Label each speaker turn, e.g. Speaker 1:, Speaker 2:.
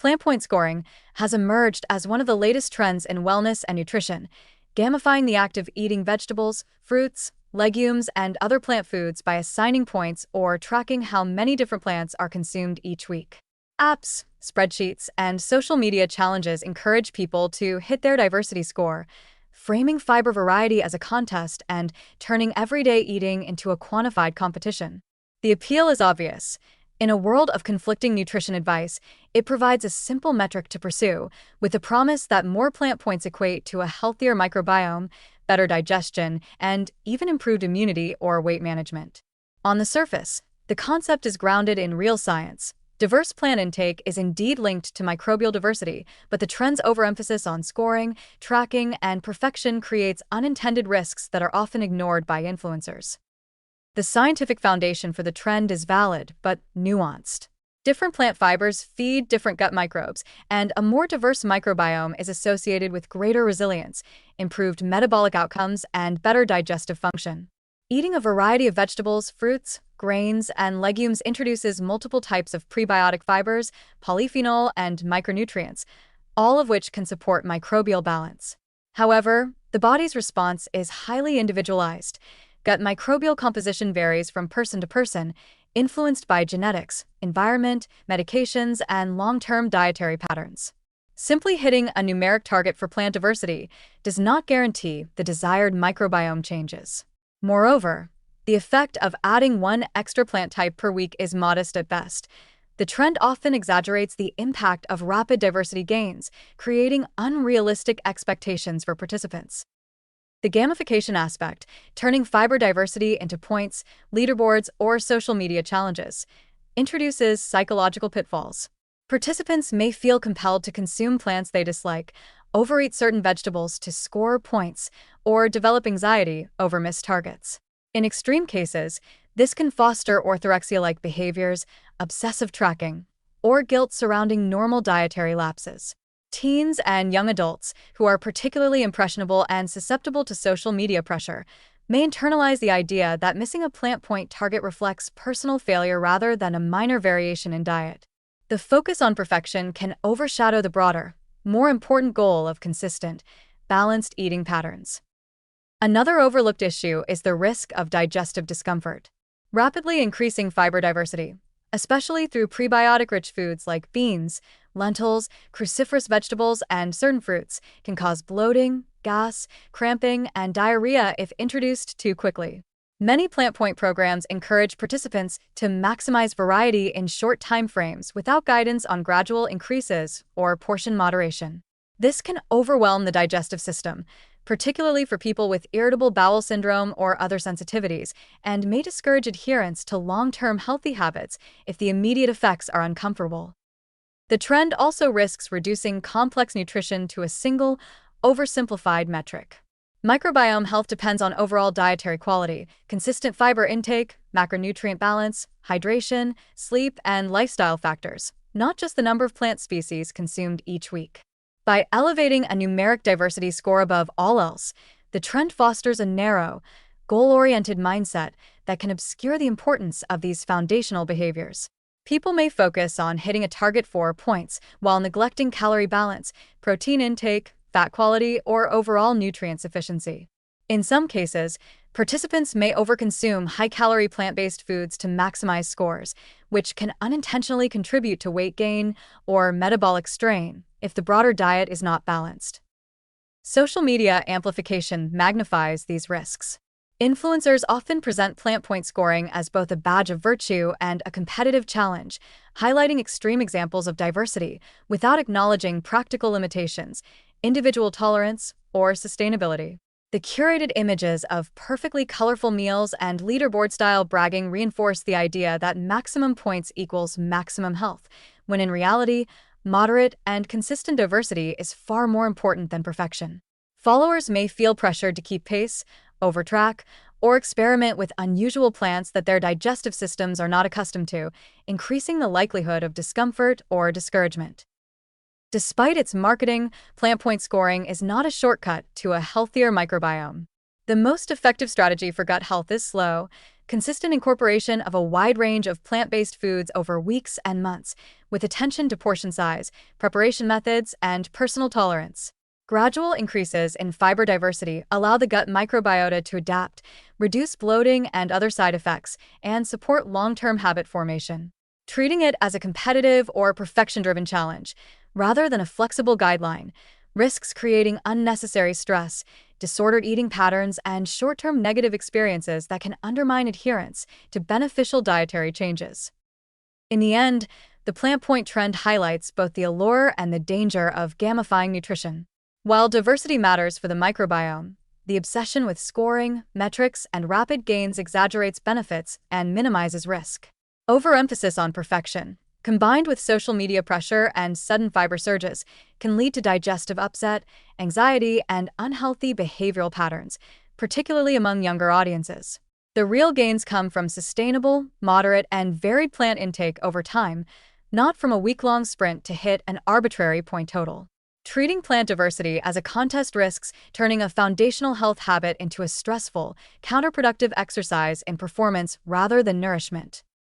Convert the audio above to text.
Speaker 1: Plant point scoring has emerged as one of the latest trends in wellness and nutrition, gamifying the act of eating vegetables, fruits, legumes, and other plant foods by assigning points or tracking how many different plants are consumed each week. Apps, spreadsheets, and social media challenges encourage people to hit their diversity score, framing fiber variety as a contest and turning everyday eating into a quantified competition. The appeal is obvious. In a world of conflicting nutrition advice, it provides a simple metric to pursue, with the promise that more plant points equate to a healthier microbiome, better digestion, and even improved immunity or weight management. On the surface, the concept is grounded in real science. Diverse plant intake is indeed linked to microbial diversity, but the trend's overemphasis on scoring, tracking, and perfection creates unintended risks that are often ignored by influencers. The scientific foundation for the trend is valid, but nuanced. Different plant fibers feed different gut microbes, and a more diverse microbiome is associated with greater resilience, improved metabolic outcomes, and better digestive function. Eating a variety of vegetables, fruits, grains, and legumes introduces multiple types of prebiotic fibers, polyphenol, and micronutrients, all of which can support microbial balance. However, the body's response is highly individualized. Gut microbial composition varies from person to person, influenced by genetics, environment, medications, and long-term dietary patterns. Simply hitting a numeric target for plant diversity does not guarantee the desired microbiome changes. Moreover, the effect of adding one extra plant type per week is modest at best. The trend often exaggerates the impact of rapid diversity gains, creating unrealistic expectations for participants. The gamification aspect, turning fiber diversity into points, leaderboards, or social media challenges, introduces psychological pitfalls. Participants may feel compelled to consume plants they dislike, overeat certain vegetables to score points, or develop anxiety over missed targets. In extreme cases, this can foster orthorexia-like behaviors, obsessive tracking, or guilt surrounding normal dietary lapses. Teens and young adults, who are particularly impressionable and susceptible to social media pressure, may internalize the idea that missing a plant point target reflects personal failure rather than a minor variation in diet. The focus on perfection can overshadow the broader, more important goal of consistent, balanced eating patterns. Another overlooked issue is the risk of digestive discomfort. Rapidly increasing fiber diversity, especially through prebiotic-rich foods like beans, lentils, cruciferous vegetables, and certain fruits, can cause bloating, gas, cramping, and diarrhea if introduced too quickly. Many plant point programs encourage participants to maximize variety in short time frames without guidance on gradual increases or portion moderation. This can overwhelm the digestive system, particularly for people with irritable bowel syndrome or other sensitivities, and may discourage adherence to long-term healthy habits if the immediate effects are uncomfortable. The trend also risks reducing complex nutrition to a single, oversimplified metric. Microbiome health depends on overall dietary quality, consistent fiber intake, macronutrient balance, hydration, sleep, and lifestyle factors, not just the number of plant species consumed each week. By elevating a numeric diversity score above all else, the trend fosters a narrow, goal-oriented mindset that can obscure the importance of these foundational behaviors. People may focus on hitting a target for points while neglecting calorie balance, protein intake, fat quality, or overall nutrient sufficiency. In some cases, participants may overconsume high-calorie plant-based foods to maximize scores, which can unintentionally contribute to weight gain or metabolic strain if the broader diet is not balanced. Social media amplification magnifies these risks. Influencers often present plant point scoring as both a badge of virtue and a competitive challenge, highlighting extreme examples of diversity without acknowledging practical limitations, individual tolerance, or sustainability. The curated images of perfectly colorful meals and leaderboard-style bragging reinforce the idea that maximum points equals maximum health, when in reality, moderate and consistent diversity is far more important than perfection. Followers may feel pressured to keep pace, overtrack, or experiment with unusual plants that their digestive systems are not accustomed to, increasing the likelihood of discomfort or discouragement. Despite its marketing, plant point scoring is not a shortcut to a healthier microbiome. The most effective strategy for gut health is slow, consistent incorporation of a wide range of plant-based foods over weeks and months, with attention to portion size, preparation methods, and personal tolerance. Gradual increases in fiber diversity allow the gut microbiota to adapt, reduce bloating and other side effects, and support long-term habit formation. Treating it as a competitive or perfection-driven challenge, rather than a flexible guideline, risks creating unnecessary stress, disordered eating patterns, and short-term negative experiences that can undermine adherence to beneficial dietary changes. In the end, the plant point trend highlights both the allure and the danger of gamifying nutrition. While diversity matters for the microbiome, the obsession with scoring, metrics, and rapid gains exaggerates benefits and minimizes risk. Overemphasis on perfection, combined with social media pressure and sudden fiber surges, can lead to digestive upset, anxiety, and unhealthy behavioral patterns, particularly among younger audiences. The real gains come from sustainable, moderate, and varied plant intake over time, not from a week-long sprint to hit an arbitrary point total. Treating plant diversity as a contest risks turning a foundational health habit into a stressful, counterproductive exercise in performance rather than nourishment.